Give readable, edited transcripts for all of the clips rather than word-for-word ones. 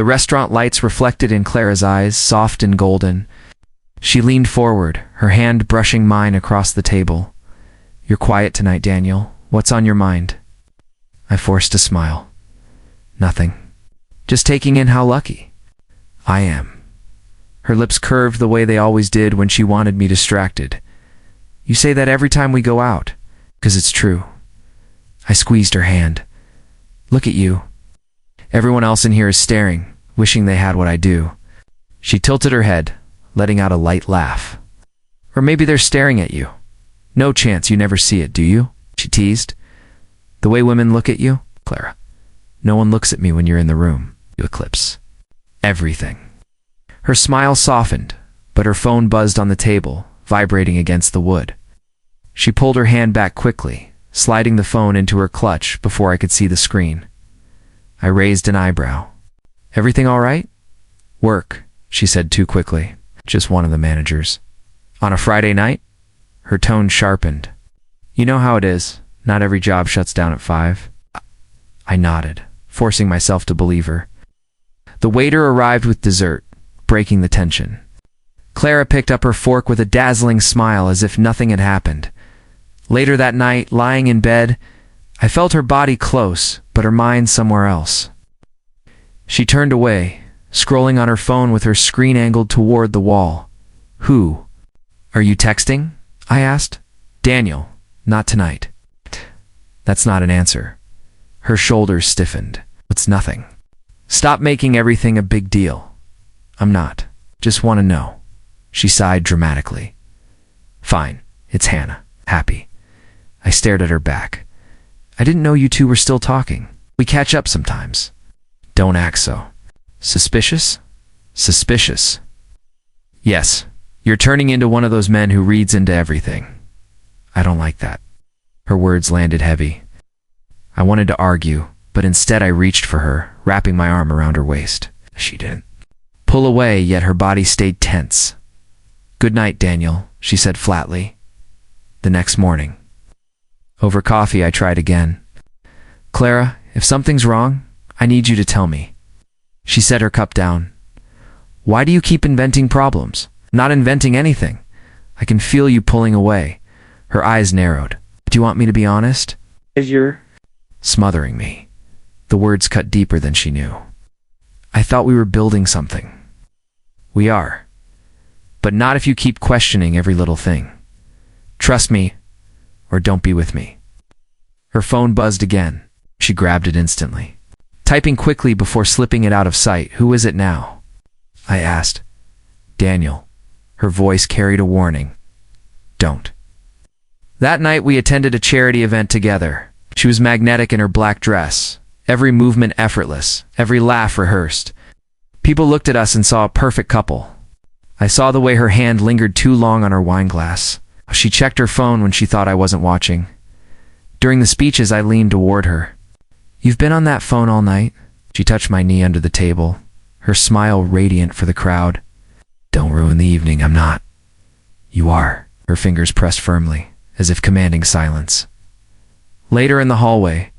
The restaurant lights reflected in Clara's eyes, soft and golden. She leaned forward, her hand brushing mine across the table. "You're quiet tonight, Daniel. What's on your mind?" I forced a smile. "Nothing. Just taking in how lucky I am." Her lips curved the way they always did when she wanted me distracted. "You say that every time we go out, 'cause it's true." I squeezed her hand. "Look at you. Everyone else in here is staring, wishing they had what I do." She tilted her head, letting out a light laugh. "Or maybe they're staring at you. No chance you never see it, do you?" she teased. "The way women look at you, Clara. No one looks at me when you're in the room. You eclipse everything." Her smile softened, but her phone buzzed on the table, vibrating against the wood. She pulled her hand back quickly, sliding the phone into her clutch before I could see the screen. I raised an eyebrow. "Everything all right?" "Work," she said too quickly. "Just one of the managers." "On a Friday night?" Her tone sharpened. "You know how it is. Not every job shuts down at 5. I nodded, forcing myself to believe her. The waiter arrived with dessert, breaking the tension. Clara picked up her fork with a dazzling smile as if nothing had happened. Later that night, lying in bed, I felt her body close, but her mind somewhere else. She turned away, scrolling on her phone with her screen angled toward the wall. "Who? Are you texting?" I asked. "Daniel, not tonight." That's not an answer. Her shoulders stiffened. "It's nothing. Stop making everything a big deal." "I'm not. Just want to know." She sighed dramatically. "Fine. It's Hannah. Happy." I stared at her back. "I didn't know you two were still talking. We catch up sometimes." "Don't act so." "Suspicious?" "Suspicious." "Yes. You're turning into one of those men who reads into everything." "I don't like that." Her words landed heavy. I wanted to argue, but instead I reached for her, wrapping my arm around her waist. She didn't pull away, yet her body stayed tense. "Good night, Daniel," she said flatly. The next morning, over coffee, I tried again. "Clara, if something's wrong, I need you to tell me." She set her cup down. "Why do you keep inventing problems?" "Not inventing anything. I can feel you pulling away." Her eyes narrowed. "Do you want me to be honest?" "Is you're smothering me." The words cut deeper than she knew. "I thought we were building something." "We are. But not if you keep questioning every little thing. Trust me, or don't be with me." Her phone buzzed again. She grabbed it instantly, typing quickly before slipping it out of sight. "Who is it now?" I asked. "Daniel." Her voice carried a warning. "Don't." That night we attended a charity event together. She was magnetic in her black dress, every movement effortless, every laugh rehearsed. People looked at us and saw a perfect couple. I saw the way her hand lingered too long on her wine glass. She checked her phone when she thought I wasn't watching. During the speeches, I leaned toward her. "You've been on that phone all night?" She touched my knee under the table, her smile radiant for the crowd. "Don't ruin the evening, I'm not." "You are." Her fingers pressed firmly, as if commanding silence. Later in the hallway,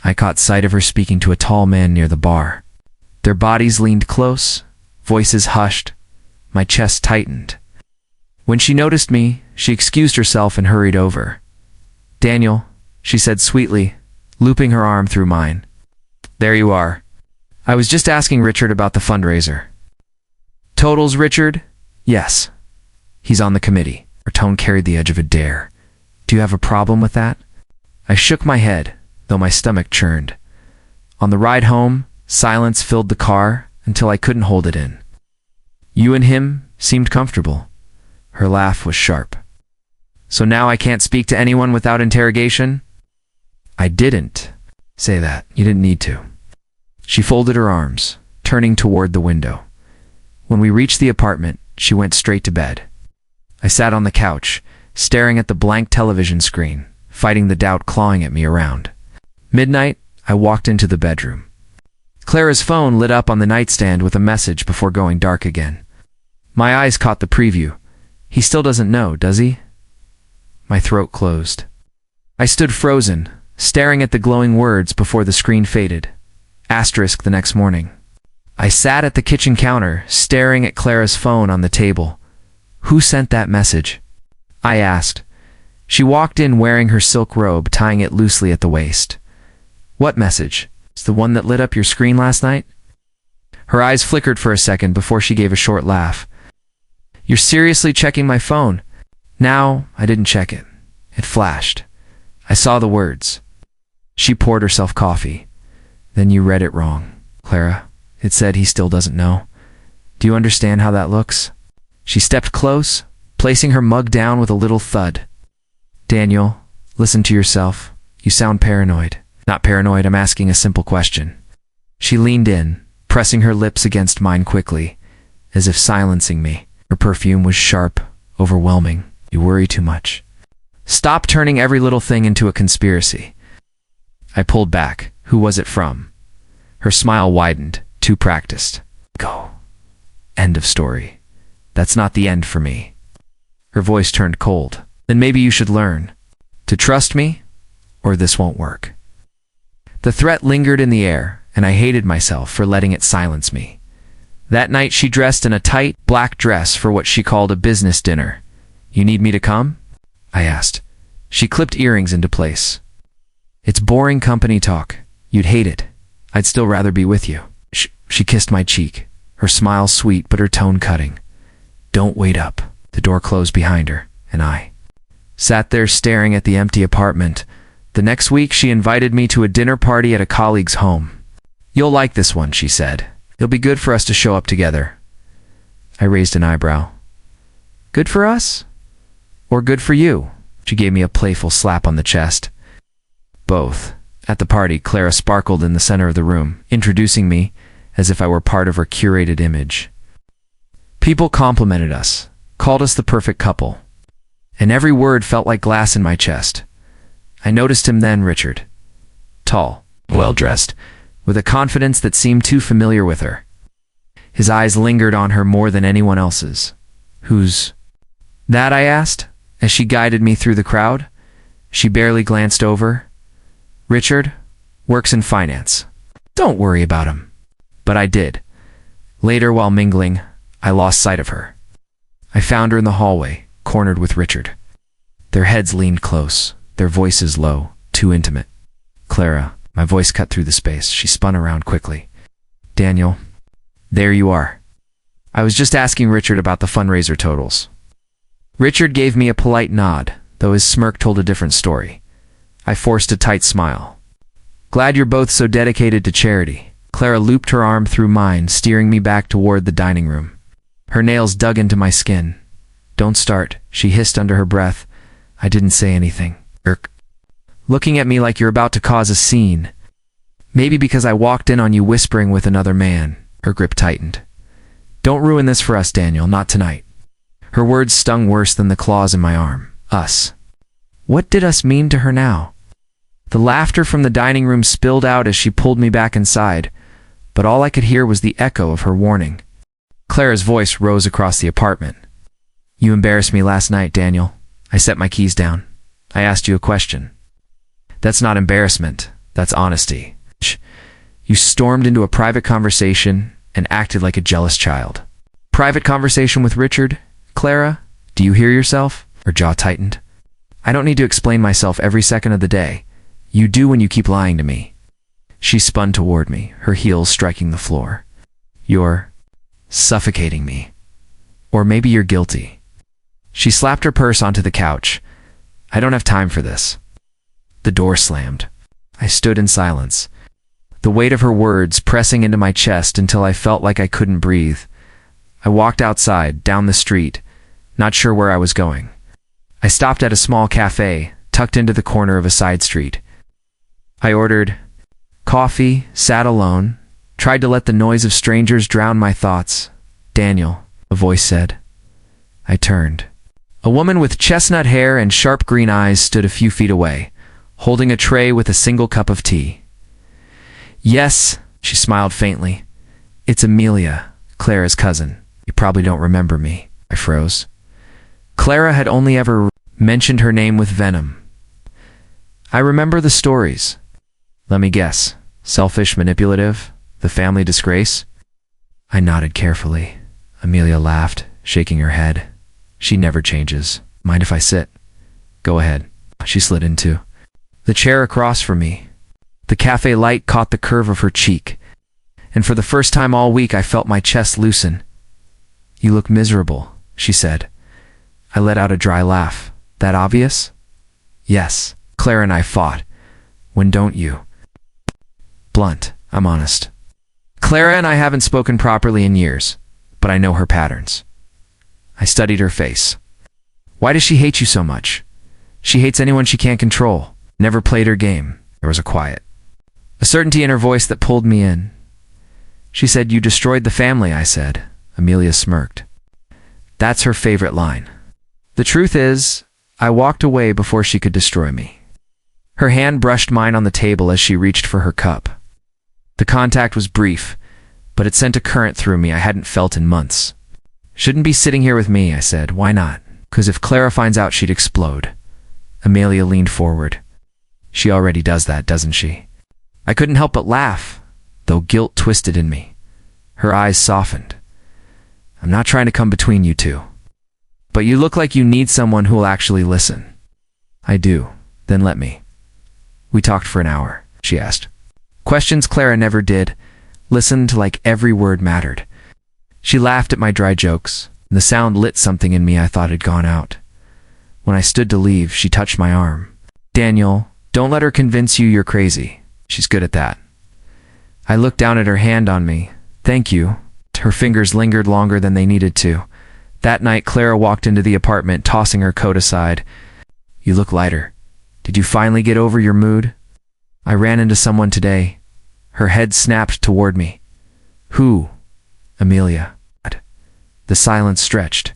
I caught sight of her speaking to a tall man near the bar. Their bodies leaned close, voices hushed. My chest tightened. When she noticed me, she excused herself and hurried over. "Daniel," she said sweetly, looping her arm through mine. "There you are. I was just asking Richard about the fundraiser." "Totals, Richard?" "Yes. He's on the committee." Her tone carried the edge of a dare. "Do you have a problem with that?" I shook my head, though my stomach churned. On the ride home, silence filled the car until I couldn't hold it in. "You and him seemed comfortable." Her laugh was sharp. "So now I can't speak to anyone without interrogation?" "I didn't say that. You didn't need to." She folded her arms, turning toward the window. When we reached the apartment, she went straight to bed. I sat on the couch, staring at the blank television screen, fighting the doubt clawing at me around. Midnight, I walked into the bedroom. Clara's phone lit up on the nightstand with a message before going dark again. My eyes caught the preview. "He still doesn't know, does he?" My throat closed. I stood frozen, staring at the glowing words before the screen faded. Asterisk the next morning. I sat at the kitchen counter, staring at Clara's phone on the table. "Who sent that message?" I asked. She walked in wearing her silk robe, tying it loosely at the waist. "What message? It's the one that lit up your screen last night?" Her eyes flickered for a second before she gave a short laugh. "You're seriously checking my phone?" Now, I didn't check it. It flashed. I saw the words. She poured herself coffee. "Then you read it wrong, Clara. It said he still doesn't know. Do you understand how that looks?" She stepped close, placing her mug down with a little thud. "Daniel, listen to yourself. You sound paranoid." "Not paranoid, I'm asking a simple question." She leaned in, pressing her lips against mine quickly, as if silencing me. Her perfume was sharp, overwhelming. "You worry too much. Stop turning every little thing into a conspiracy." I pulled back. "Who was it from?" Her smile widened, too practiced. "Go. End of story. That's not the end for me." Her voice turned cold. "Then maybe you should learn to trust me, or this won't work." The threat lingered in the air, and I hated myself for letting it silence me. That night she dressed in a tight, black dress for what she called a business dinner. "You need me to come?" I asked. She clipped earrings into place. "It's boring company talk. You'd hate it. I'd still rather be with you." She kissed my cheek, her smile sweet but her tone cutting. "Don't wait up." The door closed behind her, and I sat there staring at the empty apartment. The next week she invited me to a dinner party at a colleague's home. "You'll like this one," she said. "It'll be good for us to show up together." I raised an eyebrow. "Good for us? Or good for you?" She gave me a playful slap on the chest. "Both." At the party, Clara sparkled in the center of the room, introducing me as if I were part of her curated image. People complimented us, called us the perfect couple, and every word felt like glass in my chest. I noticed him then, Richard. Tall, well-dressed, with a confidence that seemed too familiar with her. His eyes lingered on her more than anyone else's. "Who's that?" I asked, as she guided me through the crowd. She barely glanced over. "Richard, works in finance. Don't worry about him." But I did. Later, while mingling, I lost sight of her. I found her in the hallway, cornered with Richard. Their heads leaned close, their voices low, too intimate. "Clara," my voice cut through the space. She spun around quickly. "Daniel, there you are. I was just asking Richard about the fundraiser totals." Richard gave me a polite nod, though his smirk told a different story. I forced a tight smile. "Glad you're both so dedicated to charity." Clara looped her arm through mine, steering me back toward the dining room. Her nails dug into my skin. "Don't start," she hissed under her breath. I didn't say anything. "Irk. Looking at me like you're about to cause a scene. Maybe because I walked in on you whispering with another man." Her grip tightened. "Don't ruin this for us, Daniel, not tonight." Her words stung worse than the claws in my arm. Us. What did us mean to her now? The laughter from the dining room spilled out as she pulled me back inside, but all I could hear was the echo of her warning. Clara's voice rose across the apartment. "You embarrassed me last night, Daniel." I set my keys down. "I asked you a question." "That's not embarrassment. That's honesty." "You stormed into a private conversation and acted like a jealous child." "Private conversation with Richard? Clara, do you hear yourself?" Her jaw tightened. "I don't need to explain myself every second of the day. You do when you keep lying to me." She spun toward me, her heels striking the floor. "You're suffocating me. Or maybe you're guilty." She slapped her purse onto the couch. "I don't have time for this." The door slammed. I stood in silence, the weight of her words pressing into my chest until I felt like I couldn't breathe. I walked outside, down the street, not sure where I was going. I stopped at a small cafe, tucked into the corner of a side street. I ordered coffee, sat alone, tried to let the noise of strangers drown my thoughts. "Daniel," a voice said. I turned. A woman with chestnut hair and sharp green eyes stood a few feet away, holding a tray with a single cup of tea. "Yes," she smiled faintly. "It's Amelia, Clara's cousin. You probably don't remember me." I froze. Clara had only ever mentioned her name with venom. "I remember the stories." "Let me guess. Selfish, manipulative, the family disgrace?" I nodded carefully. Amelia laughed, shaking her head. She never changes. Mind if I sit? Go ahead. She slid into the chair across from me. The cafe light caught the curve of her cheek, and for the first time all week I felt my chest loosen. You look miserable, she said. I let out a dry laugh. That obvious? Yes. Clara and I fought. When don't you? Blunt, I'm honest. Clara and I haven't spoken properly in years, but I know her patterns. I studied her face. Why does she hate you so much? She hates anyone she can't control. Never played her game. There was a quiet, a certainty in her voice that pulled me in. She said, you destroyed the family, I said. Amelia smirked. That's her favorite line. The truth is, I walked away before she could destroy me. Her hand brushed mine on the table as she reached for her cup. The contact was brief, but it sent a current through me I hadn't felt in months. Shouldn't be sitting here with me, I said. Why not? 'Cause if Clara finds out, she'd explode. Amelia leaned forward. She already does that, doesn't she? I couldn't help but laugh, though guilt twisted in me. Her eyes softened. I'm not trying to come between you two, but you look like you need someone who will actually listen. I do. Then let me. We talked for an hour, she asked. Questions Clara never did. Listened like every word mattered. She laughed at my dry jokes, and the sound lit something in me I thought had gone out. When I stood to leave, she touched my arm. Daniel, don't let her convince you you're crazy. She's good at that. I looked down at her hand on me. Thank you. Her fingers lingered longer than they needed to. That night, Clara walked into the apartment, tossing her coat aside. You look lighter. Did you finally get over your mood? I ran into someone today. Her head snapped toward me. Who? Amelia. The silence stretched.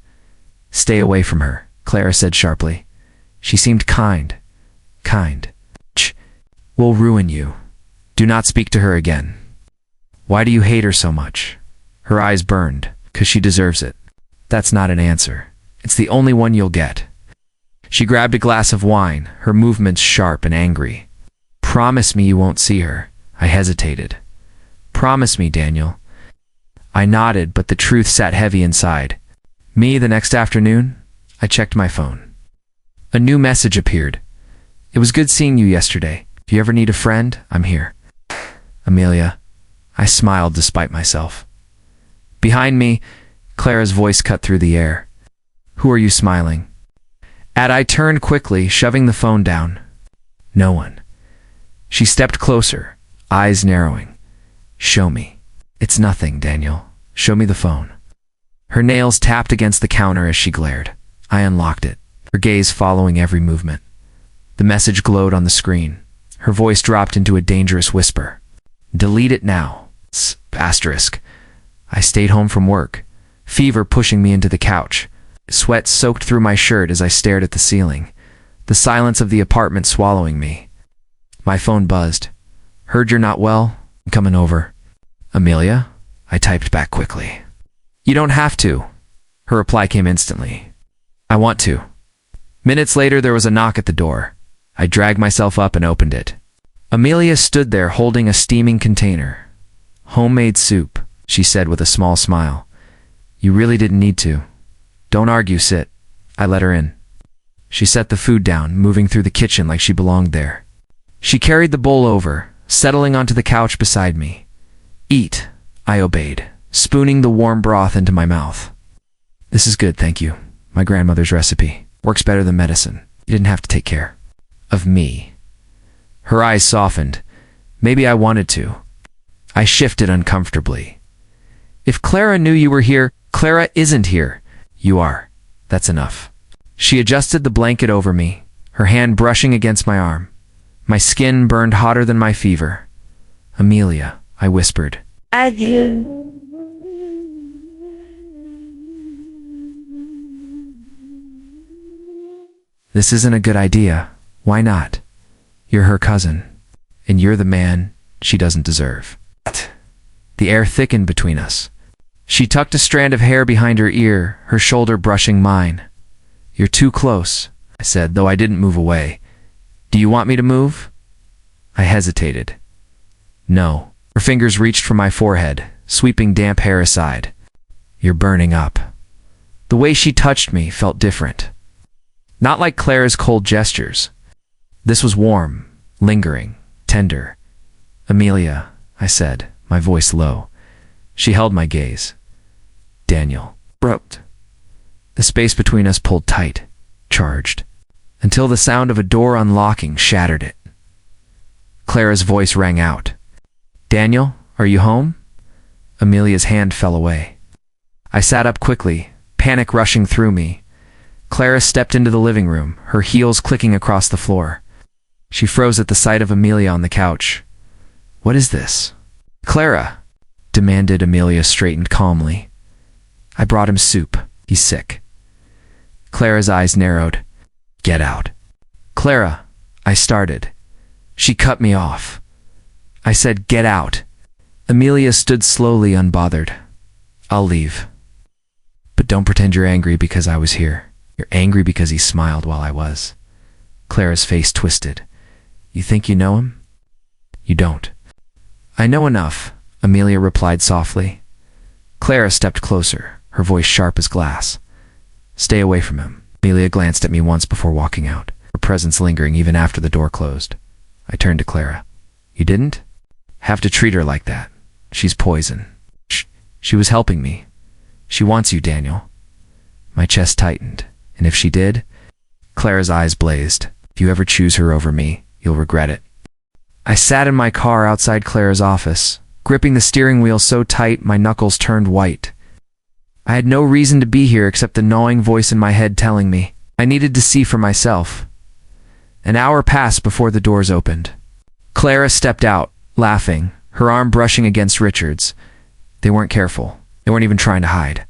Stay away from her, Clara said sharply. She seemed kind. Kind. Will ruin you. Do not speak to her again. Why do you hate her so much? Her eyes burned. 'Cause she deserves it. That's not an answer. It's the only one you'll get. She grabbed a glass of wine, her movements sharp and angry. Promise me you won't see her. I hesitated. Promise me, Daniel. I nodded, but the truth sat heavy inside. Me, the next afternoon, I checked my phone. A new message appeared. It was good seeing you yesterday. If you ever need a friend, I'm here. Amelia. I smiled despite myself. Behind me, Clara's voice cut through the air. Who are you smiling at? I turned quickly, shoving the phone down. No one. She stepped closer, eyes narrowing. Show me. It's nothing, Daniel. Show me the phone. Her nails tapped against the counter as she glared. I unlocked it, her gaze following every movement. The message glowed on the screen. Her voice dropped into a dangerous whisper. Delete it now. Asterisk. I stayed home from work, fever pushing me into the couch. Sweat soaked through my shirt as I stared at the ceiling, the silence of the apartment swallowing me. My phone buzzed. Heard you're not well? I'm coming over. Amelia? I typed back quickly. You don't have to. Her reply came instantly. I want to. Minutes later, there was a knock at the door. I dragged myself up and opened it. Amelia stood there holding a steaming container. Homemade soup, she said with a small smile. You really didn't need to. Don't argue, sit. I let her in. She set the food down, moving through the kitchen like she belonged there. She carried the bowl over, settling onto the couch beside me. Eat, I obeyed, spooning the warm broth into my mouth. This is good, thank you. My grandmother's recipe. Works better than medicine. You didn't have to take care of me. Her eyes softened. Maybe I wanted to. I shifted uncomfortably. If Clara knew you were here, Clara isn't here. You are. That's enough. She adjusted the blanket over me, her hand brushing against my arm. My skin burned hotter than my fever. Amelia, I whispered. Adieu. This isn't a good idea. Why not? You're her cousin, and you're the man she doesn't deserve. The air thickened between us. She tucked a strand of hair behind her ear, her shoulder brushing mine. You're too close, I said, though I didn't move away. Do you want me to move? I hesitated. No. Her fingers reached for my forehead, sweeping damp hair aside. "You're burning up." The way she touched me felt different. Not like Clara's cold gestures. This was warm, lingering, tender. "Amelia," I said, my voice low. She held my gaze. "Daniel." Broke. The space between us pulled tight, charged, until the sound of a door unlocking shattered it. Clara's voice rang out. "Daniel, are you home?" Amelia's hand fell away. I sat up quickly, panic rushing through me. Clara stepped into the living room, her heels clicking across the floor. She froze at the sight of Amelia on the couch. "What is this?" "Clara," demanded Amelia, straightened calmly. "I brought him soup. He's sick." Clara's eyes narrowed. "Get out." "Clara," I started. She cut me off. I said, "Get out." Amelia stood slowly, unbothered. "I'll leave. But don't pretend you're angry because I was here. You're angry because he smiled while I was." Clara's face twisted. "You think you know him?" "You don't." "I know enough," Amelia replied softly. Clara stepped closer, her voice sharp as glass. "Stay away from him." Amelia glanced at me once before walking out, her presence lingering even after the door closed. I turned to Clara. "You didn't have to treat her like that. She's poison." She was helping me. "She wants you, Daniel." My chest tightened. "And if she did?" Clara's eyes blazed. "If you ever choose her over me, you'll regret it." I sat in my car outside Clara's office, gripping the steering wheel so tight my knuckles turned white. I had no reason to be here except the gnawing voice in my head telling me I needed to see for myself. An hour passed before the doors opened. Clara stepped out, laughing, her arm brushing against Richard's. They weren't careful. They weren't even trying to hide.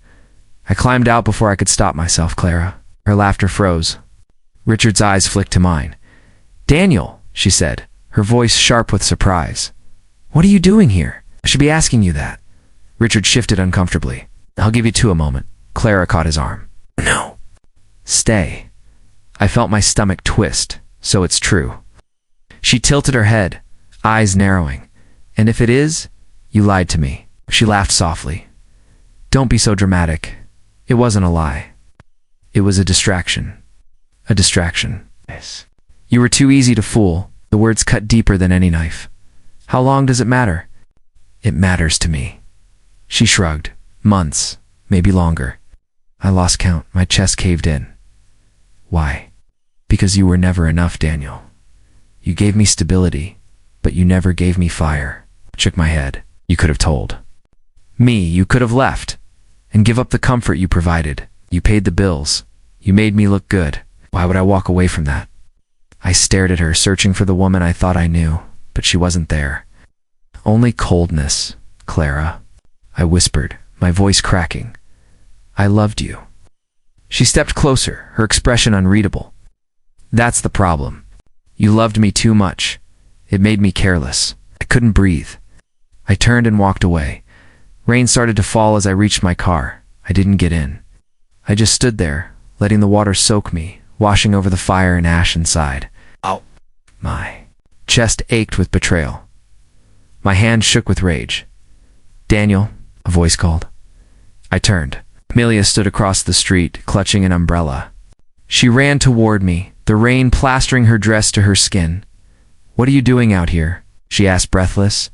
I climbed out before I could stop myself. "Clara." Her laughter froze. Richard's eyes flicked to mine. "Daniel," she said, her voice sharp with surprise. "What are you doing here? I should be asking you that." Richard shifted uncomfortably. "I'll give you two a moment." Clara caught his arm. "No." "Stay." I felt my stomach twist. So it's true. She tilted her head, eyes narrowing. "And if it is, you lied to me." She laughed softly. "Don't be so dramatic. It wasn't a lie. It was a distraction." "A distraction." "Yes." "You were too easy to fool." The words cut deeper than any knife. "How long does it matter?" "It matters to me." She shrugged. "Months, maybe longer." I lost count. My chest caved in. "Why?" "Because you were never enough, Daniel. You gave me stability, but you never gave me fire." I shook my head. "You could have told me. You could have left and give up the comfort you provided. You paid the bills. You made me look good. Why would I walk away from that?" I stared at her, searching for the woman I thought I knew, but she wasn't there. "Only coldness, Clara," I whispered, my voice cracking. "I loved you." She stepped closer, her expression unreadable. "That's the problem. You loved me too much. It made me careless. I couldn't breathe." I turned and walked away. Rain started to fall as I reached my car. I didn't get in. I just stood there, letting the water soak me, washing over the fire and ash inside. "Ow." My chest ached with betrayal. My hand shook with rage. "Daniel," a voice called. I turned. Amelia stood across the street, clutching an umbrella. She ran toward me, the rain plastering her dress to her skin. "What are you doing out here?" she asked, breathless.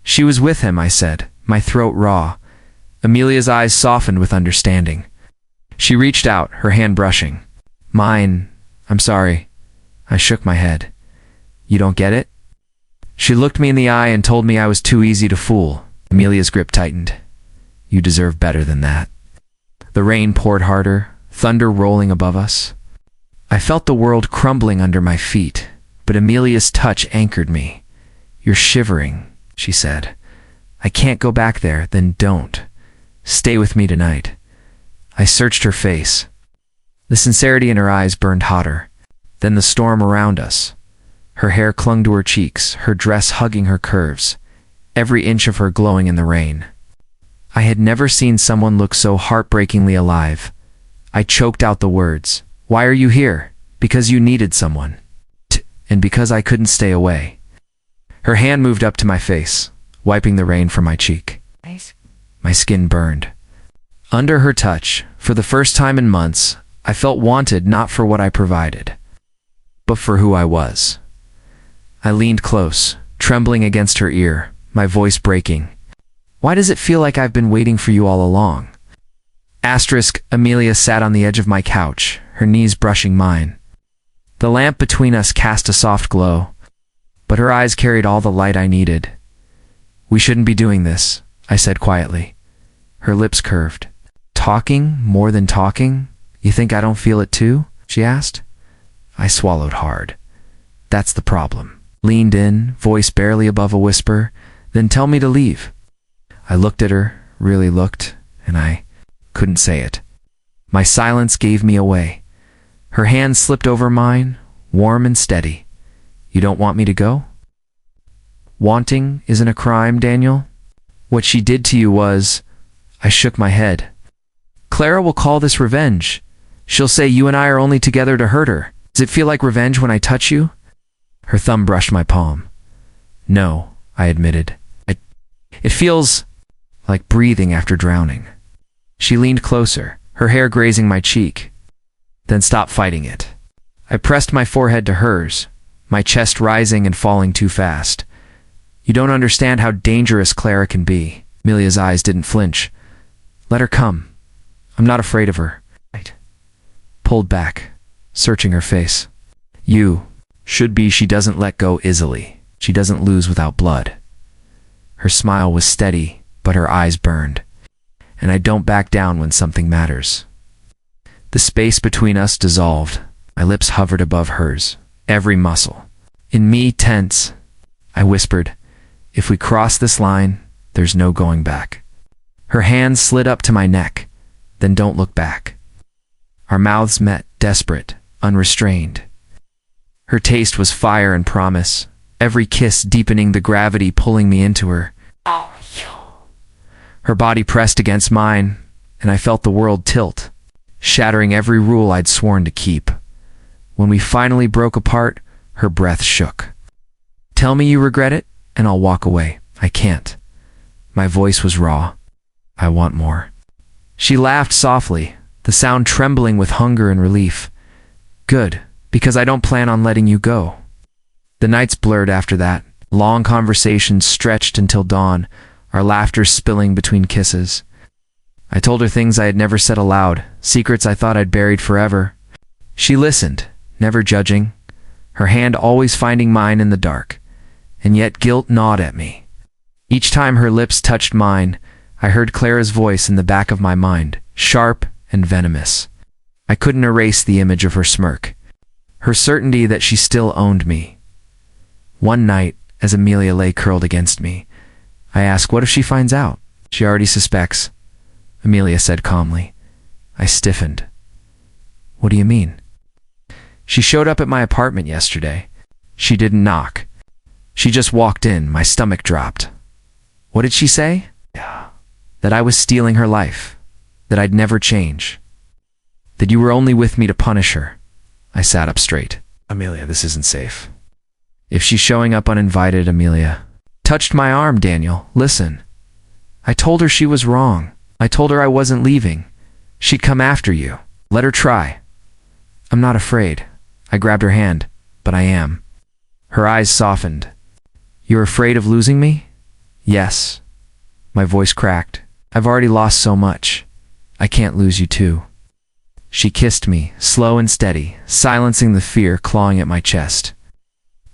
"She was with him," I said, my throat raw. Amelia's eyes softened with understanding. She reached out, her hand brushing mine. "I'm sorry." I shook my head. "You don't get it?" She looked me in the eye and told me I was too easy to fool. Amelia's grip tightened. "You deserve better than that." The rain poured harder, thunder rolling above us. I felt the world crumbling under my feet, but Amelia's touch anchored me. "You're shivering," she said. "I can't go back there." "Then don't. Stay with me tonight." I searched her face. The sincerity in her eyes burned hotter. Then the storm around us. Her hair clung to her cheeks, her dress hugging her curves, every inch of her glowing in the rain. I had never seen someone look so heartbreakingly alive. I choked out the words. "Why are you here?" "Because you needed someone. And because I couldn't stay away." Her hand moved up to my face, wiping the rain from my cheek. My skin burned. Under her touch, for the first time in months, I felt wanted not for what I provided, but for who I was. I leaned close, trembling against her ear, my voice breaking. Why does it feel like I've been waiting for you all along? Amelia sat on the edge of my couch, her knees brushing mine. The lamp between us cast a soft glow, but her eyes carried all the light I needed. We shouldn't be doing this, I said quietly. Her lips curved. Talking more than talking? You think I don't feel it too? She asked. I swallowed hard. That's the problem. Leaned in, voice barely above a whisper. Then tell me to leave. I looked at her, really looked, and I couldn't say it. My silence gave me away. Her hand slipped over mine, warm and steady. You don't want me to go? Wanting isn't a crime, Daniel. What she did to you was... I shook my head. Clara will call this revenge. She'll say you and I are only together to hurt her. Does it feel like revenge when I touch you? Her thumb brushed my palm. No, I admitted. It feels like breathing after drowning. She leaned closer, her hair grazing my cheek. Then stopped fighting it. I pressed my forehead to hers, my chest rising and falling too fast. You don't understand how dangerous Clara can be. Amelia's eyes didn't flinch. Let her come. I'm not afraid of her. Pulled back, searching her face. You should be. She doesn't let go easily. She doesn't lose without blood. Her smile was steady, but her eyes burned. And I don't back down when something matters. The space between us dissolved. My lips hovered above hers, every muscle. In me tense, I whispered, if we cross this line, there's no going back. Her hand slid up to my neck. Then don't look back. Our mouths met, desperate, unrestrained. Her taste was fire and promise, every kiss deepening the gravity pulling me into her. Her body pressed against mine, and I felt the world tilt, shattering every rule I'd sworn to keep. When we finally broke apart, her breath shook. Tell me you regret it, and I'll walk away. I can't. My voice was raw. I want more. She laughed softly, the sound trembling with hunger and relief. Good, because I don't plan on letting you go. The nights blurred after that. Long conversations stretched until dawn, our laughter spilling between kisses. I told her things I had never said aloud, secrets I thought I'd buried forever. She listened, never judging, her hand always finding mine in the dark. And yet guilt gnawed at me. Each time her lips touched mine, I heard Clara's voice in the back of my mind, sharp and venomous. I couldn't erase the image of her smirk, her certainty that she still owned me. One night, as Amelia lay curled against me, I asked, what if she finds out? She already suspects, Amelia said calmly. I stiffened. What do you mean? She showed up at my apartment yesterday. She didn't knock. She just walked in, my stomach dropped. What did she say? That I was stealing her life, that I'd never change, that you were only with me to punish her. I sat up straight. Amelia, this isn't safe. If she's showing up uninvited, Amelia touched my arm. Daniel, listen. I told her she was wrong. I told her I wasn't leaving. She'd come after you. Let her try. I'm not afraid. I grabbed her hand, but I am. Her eyes softened. You're afraid of losing me? Yes. My voice cracked. I've already lost so much. I can't lose you too. She kissed me, slow and steady, silencing the fear clawing at my chest.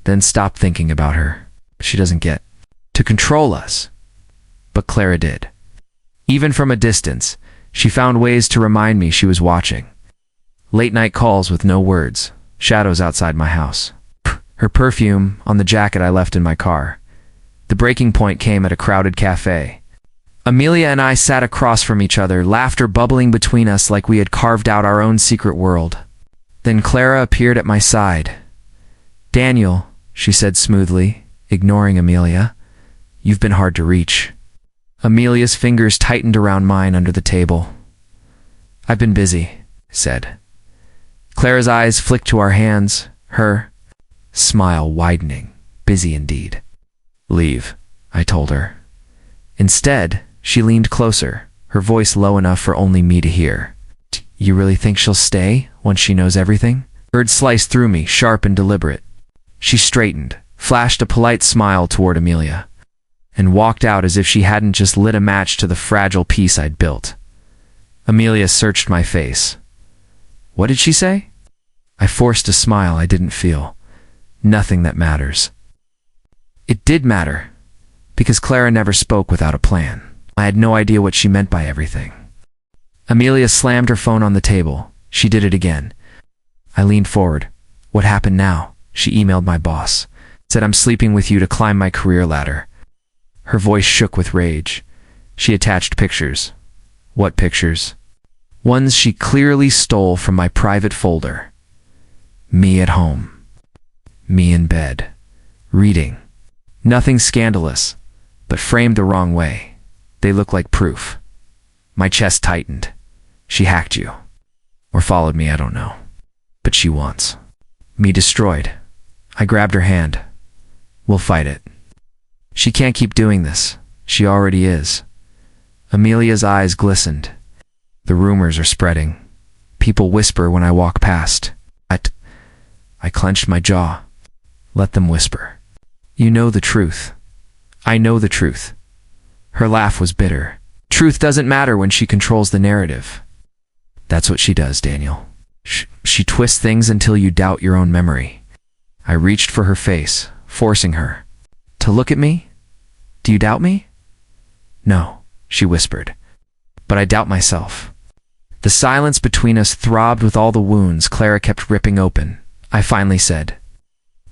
Then stopped thinking about her. She doesn't get to control us. But Clara did. Even from a distance, she found ways to remind me she was watching. Late night calls with no words, shadows outside my house. Her perfume on the jacket I left in my car. The breaking point came at a crowded cafe. Amelia and I sat across from each other, laughter bubbling between us like we had carved out our own secret world. Then Clara appeared at my side. Daniel, she said smoothly, ignoring Amelia, you've been hard to reach. Amelia's fingers tightened around mine under the table. I've been busy, I said. Clara's eyes flicked to our hands, her smile widening, busy indeed. Leave, I told her. Instead, She leaned closer, her voice low enough for only me to hear. You really think she'll stay once she knows everything? Words sliced through me, sharp and deliberate. She straightened, flashed a polite smile toward Amelia, and walked out as if she hadn't just lit a match to the fragile peace I'd built. Amelia searched my face. What did she say? I forced a smile I didn't feel. Nothing that matters. It did matter, because Clara never spoke without a plan. I had no idea what she meant by everything. Amelia slammed her phone on the table. She did it again. I leaned forward. What happened now? She emailed my boss. Said I'm sleeping with you to climb my career ladder. Her voice shook with rage. She attached pictures. What pictures? Ones she clearly stole from my private folder. Me at home. Me in bed. Reading. Nothing scandalous, but framed the wrong way. They look like proof. My chest tightened. She hacked you. Or followed me, I don't know. But she wants. Me destroyed. I grabbed her hand. We'll fight it. She can't keep doing this. She already is. Amelia's eyes glistened. The rumors are spreading. People whisper when I walk past. I clenched my jaw. Let them whisper. You know the truth. I know the truth. Her laugh was bitter. Truth doesn't matter when she controls the narrative. That's what she does, Daniel. She twists things until you doubt your own memory. I reached for her face, forcing her. To look at me? Do you doubt me? No, she whispered. But I doubt myself. The silence between us throbbed with all the wounds Clara kept ripping open. I finally said,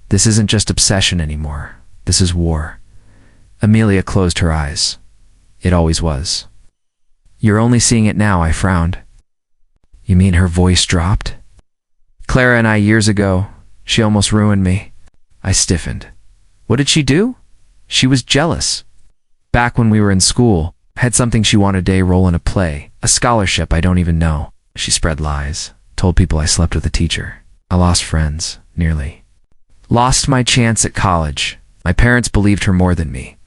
This isn't just obsession anymore. This is war. Amelia closed her eyes. It always was. You're only seeing it now, I frowned. You mean her voice dropped? Clara and I years ago, she almost ruined me. I stiffened. What did she do? She was jealous. Back when we were in school, had something she wanted a role in a play, a scholarship I don't even know. She spread lies, told people I slept with a teacher. I lost friends, nearly. Lost my chance at college. My parents believed her more than me.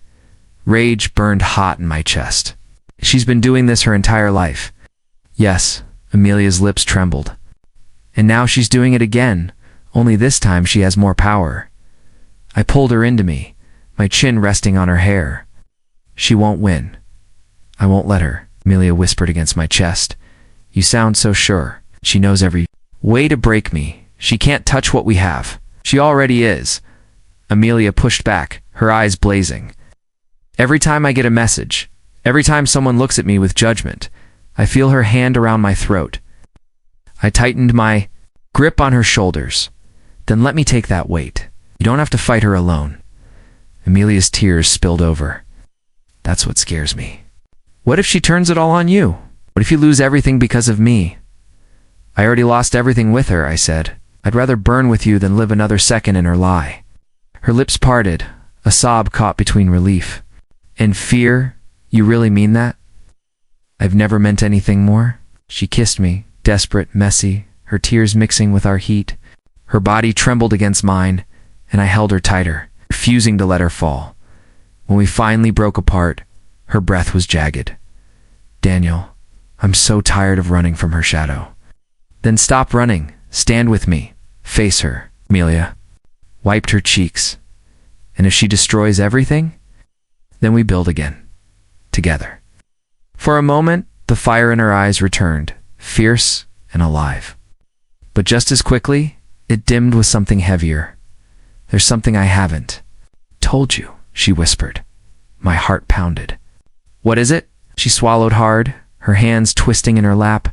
Rage burned hot in my chest. She's been doing this her entire life. Yes, Amelia's lips trembled. And now she's doing it again, only this time she has more power. I pulled her into me, my chin resting on her hair. She won't win. I won't let her, Amelia whispered against my chest. You sound so sure. She knows every way to break me. She can't touch what we have. She already is. Amelia pushed back, her eyes blazing. Every time I get a message, every time someone looks at me with judgment, I feel her hand around my throat. I tightened my grip on her shoulders. Then let me take that weight. You don't have to fight her alone. Amelia's tears spilled over. That's what scares me. What if she turns it all on you? What if you lose everything because of me? I already lost everything with her, I said. I'd rather burn with you than live another second in her lie. Her lips parted, a sob caught between relief. And fear? You really mean that? I've never meant anything more. She kissed me, desperate, messy, her tears mixing with our heat. Her body trembled against mine, and I held her tighter, refusing to let her fall. When we finally broke apart, her breath was jagged. Daniel, I'm so tired of running from her shadow. Then stop running. Stand with me. Face her. Amelia wiped her cheeks. And if she destroys everything, then we build again. Together. For a moment, the fire in her eyes returned, fierce and alive. But just as quickly, it dimmed with something heavier. There's something I haven't told you, she whispered. My heart pounded. What is it? She swallowed hard, her hands twisting in her lap.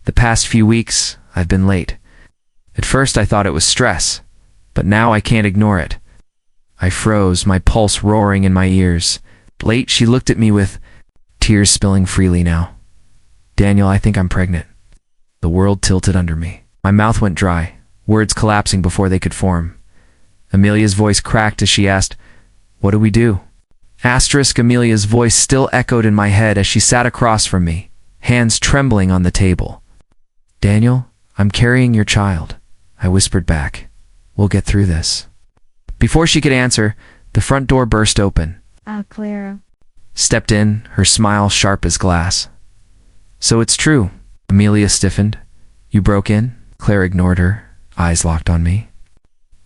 The past few weeks, I've been late. At first I thought it was stress, but now I can't ignore it. I froze, my pulse roaring in my ears. Late, she looked at me with tears spilling freely now. Daniel, I think I'm pregnant. The world tilted under me. My mouth went dry, words collapsing before they could form. Amelia's voice cracked as she asked, What do we do? Amelia's voice still echoed in my head as she sat across from me, hands trembling on the table. Daniel, I'm carrying your child, I whispered back. We'll get through this. Before she could answer, the front door burst open. Clara. stepped in, her smile sharp as glass. So it's true. Amelia stiffened. You broke in? Claire ignored her, eyes locked on me.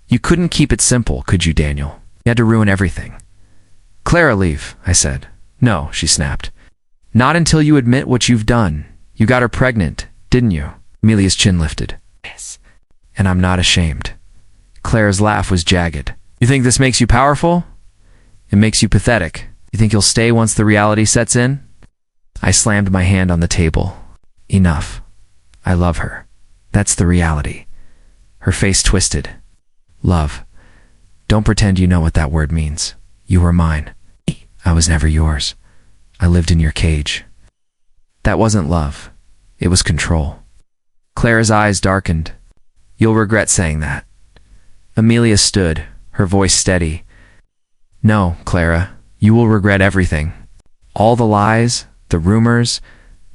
You couldn't keep it simple, could you, Daniel? You had to ruin everything. Clara, leave, I said. No, she snapped. Not until you admit what you've done. You got her pregnant, didn't you? Amelia's chin lifted. Yes. And I'm not ashamed. Clara's laugh was jagged. You think this makes you powerful? It makes you pathetic. You think you'll stay once the reality sets in? I slammed my hand on the table. Enough. I love her. That's the reality. Her face twisted. Love. Don't pretend you know what that word means. You were mine. I was never yours. I lived in your cage. That wasn't love. It was control. Clara's eyes darkened. You'll regret saying that. Amelia stood, her voice steady. No, Clara, you will regret everything. All the lies, the rumors,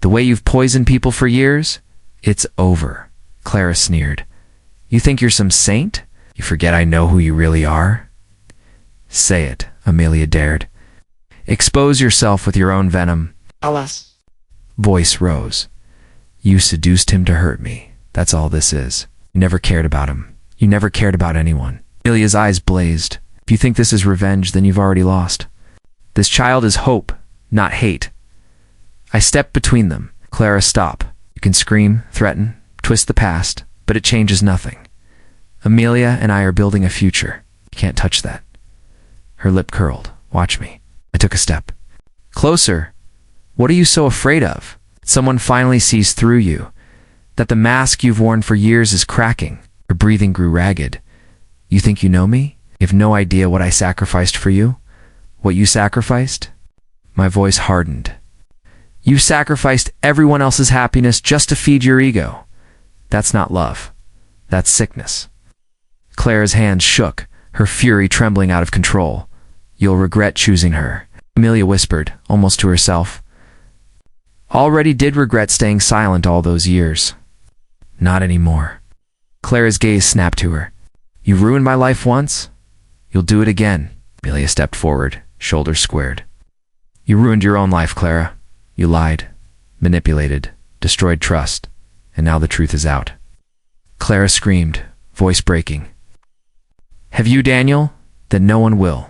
the way you've poisoned people for years, it's over. Clara sneered. You think you're some saint? You forget I know who you really are? Say it, Amelia dared. Expose yourself with your own venom. Alas. Voice rose. You seduced him to hurt me. That's all this is. You never cared about him. You never cared about anyone. Amelia's eyes blazed. If you think this is revenge, then you've already lost. This child is hope, not hate. I stepped between them. Clara, stop. You can scream, threaten, twist the past, but it changes nothing. Amelia and I are building a future. You can't touch that. Her lip curled. Watch me. I took a step. Closer. What are you so afraid of? Someone finally sees through you. That the mask you've worn for years is cracking. Her breathing grew ragged. You think you know me? You have no idea what I sacrificed for you? What you sacrificed? My voice hardened. You sacrificed everyone else's happiness just to feed your ego. That's not love. That's sickness. Clara's hands shook, her fury trembling out of control. You'll regret choosing her, Amelia whispered, almost to herself. Already did regret staying silent all those years. Not anymore. Clara's gaze snapped to her. You ruined my life once? You'll do it again. Amelia stepped forward, shoulders squared. You ruined your own life, Clara. You lied, manipulated, destroyed trust, and now the truth is out. Clara screamed, voice breaking. Have you, Daniel? Then no one will.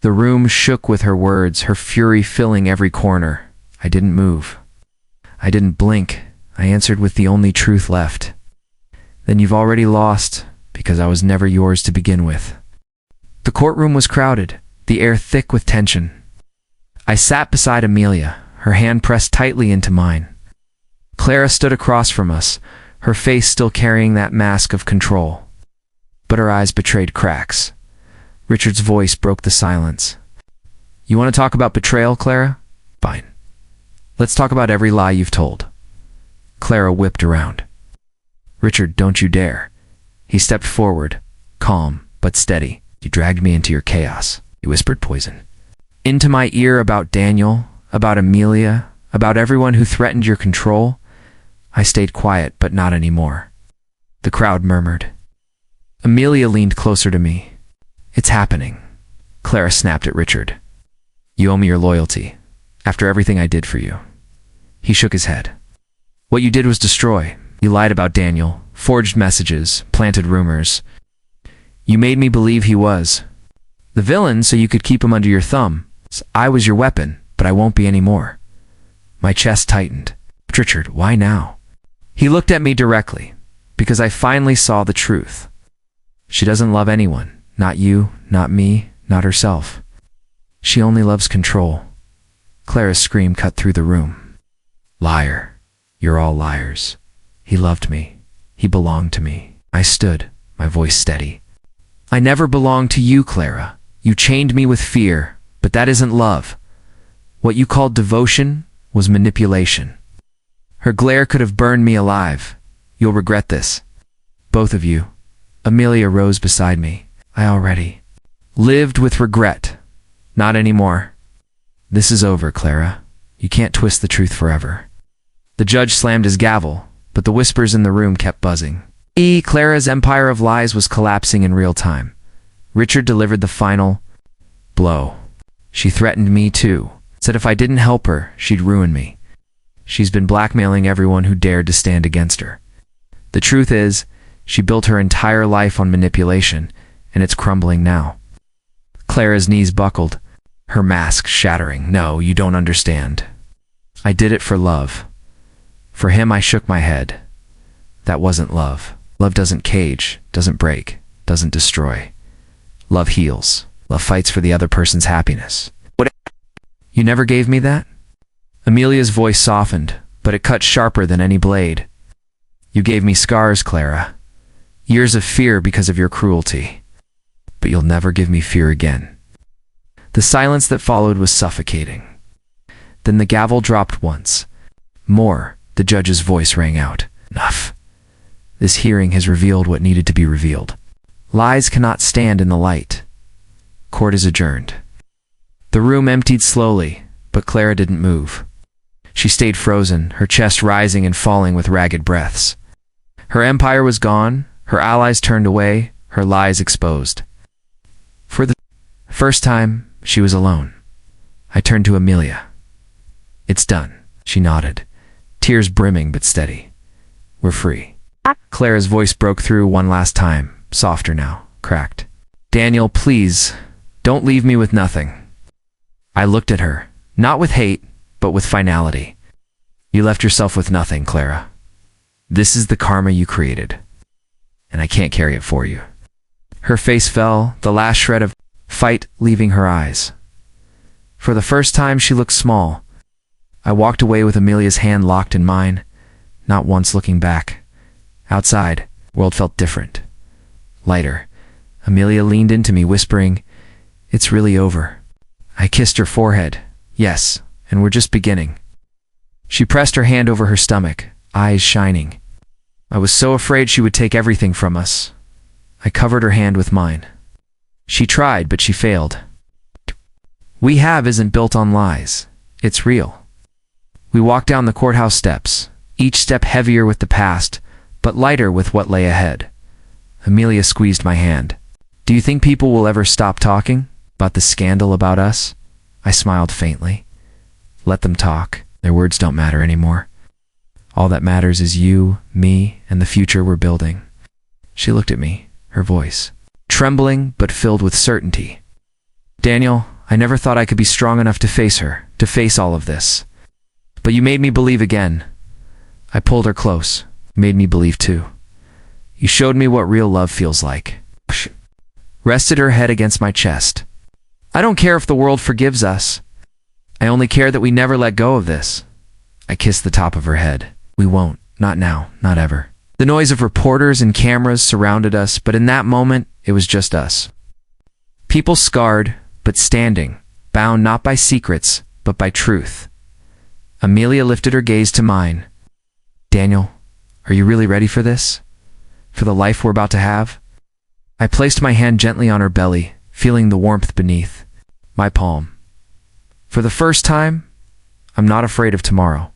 The room shook with her words, her fury filling every corner. I didn't move. I didn't blink. I answered with the only truth left. Then you've already lost, because I was never yours to begin with. The courtroom was crowded, the air thick with tension. I sat beside Amelia, her hand pressed tightly into mine. Clara stood across from us, her face still carrying that mask of control. But her eyes betrayed cracks. Richard's voice broke the silence. You want to talk about betrayal, Clara? Fine. Let's talk about every lie you've told. Clara whipped around. Richard, don't you dare. He stepped forward, calm but steady. You dragged me into your chaos. He whispered poison. Into my ear about Daniel, about Amelia, about everyone who threatened your control. I stayed quiet, but not anymore. The crowd murmured. Amelia leaned closer to me. It's happening. Clara snapped at Richard. You owe me your loyalty, after everything I did for you. He shook his head. What you did was destroy. You lied about Daniel, forged messages, planted rumors. You made me believe he was the villain so you could keep him under your thumb. I was your weapon, but I won't be anymore. My chest tightened. Richard, why now? He looked at me directly, because I finally saw the truth. She doesn't love anyone, not you, not me, not herself. She only loves control. Clara's scream cut through the room. Liar. You're all liars. He loved me. He belonged to me. I stood, my voice steady. I never belonged to you, Clara. You chained me with fear, but that isn't love. What you called devotion was manipulation. Her glare could have burned me alive. You'll regret this. Both of you. Amelia rose beside me. I already lived with regret. Not anymore. This is over, Clara. You can't twist the truth forever. The judge slammed his gavel, but the whispers in the room kept buzzing. Clara's empire of lies was collapsing in real time. Richard delivered the final blow. She threatened me too. Said if I didn't help her, she'd ruin me. She's been blackmailing everyone who dared to stand against her. The truth is, she built her entire life on manipulation, and it's crumbling now. Clara's knees buckled, her mask shattering. No, you don't understand. I did it for love. For him, I shook my head. That wasn't love. Love doesn't cage, doesn't break, doesn't destroy. Love heals. Love fights for the other person's happiness. What? You never gave me that? Amelia's voice softened, but it cut sharper than any blade. You gave me scars, Clara. Years of fear because of your cruelty. But you'll never give me fear again. The silence that followed was suffocating. Then the gavel dropped once. More, the judge's voice rang out. Enough. This hearing has revealed what needed to be revealed. Lies cannot stand in the light. Court is adjourned. The room emptied slowly, but Clara didn't move. She stayed frozen, her chest rising and falling with ragged breaths. Her empire was gone, her allies turned away, her lies exposed. For the first time, she was alone. I turned to Amelia. It's done, she nodded, tears brimming but steady. We're free. Clara's voice broke through one last time, softer now, cracked. Daniel, please, don't leave me with nothing. I looked at her, not with hate, but with finality. You left yourself with nothing, Clara. This is the karma you created, and I can't carry it for you. Her face fell, the last shred of fight leaving her eyes. For the first time, she looked small. I walked away with Amelia's hand locked in mine, not once looking back. Outside, the world felt different. Lighter. Amelia leaned into me, whispering, It's really over. I kissed her forehead. Yes, and we're just beginning. She pressed her hand over her stomach, eyes shining. I was so afraid she would take everything from us. I covered her hand with mine. She tried, but she failed. We have isn't built on lies. It's real. We walked down the courthouse steps, each step heavier with the past, but lighter with what lay ahead. Amelia squeezed my hand. Do you think people will ever stop talking about the scandal about us? I smiled faintly. Let them talk. Their words don't matter anymore. All that matters is you, me, and the future we're building. She looked at me, her voice trembling but filled with certainty. Daniel, I never thought I could be strong enough to face her, to face all of this. But you made me believe again. I pulled her close, made me believe too. You showed me what real love feels like. Rested her head against my chest. I don't care if the world forgives us. I only care that we never let go of this. I kissed the top of her head. We won't. Not now. Not ever. The noise of reporters and cameras surrounded us, but in that moment, it was just us. People scarred, but standing, bound not by secrets, but by truth. Amelia lifted her gaze to mine. Daniel, are you really ready for this? For the life we're about to have? I placed my hand gently on her belly, feeling the warmth beneath my palm. For the first time, I'm not afraid of tomorrow.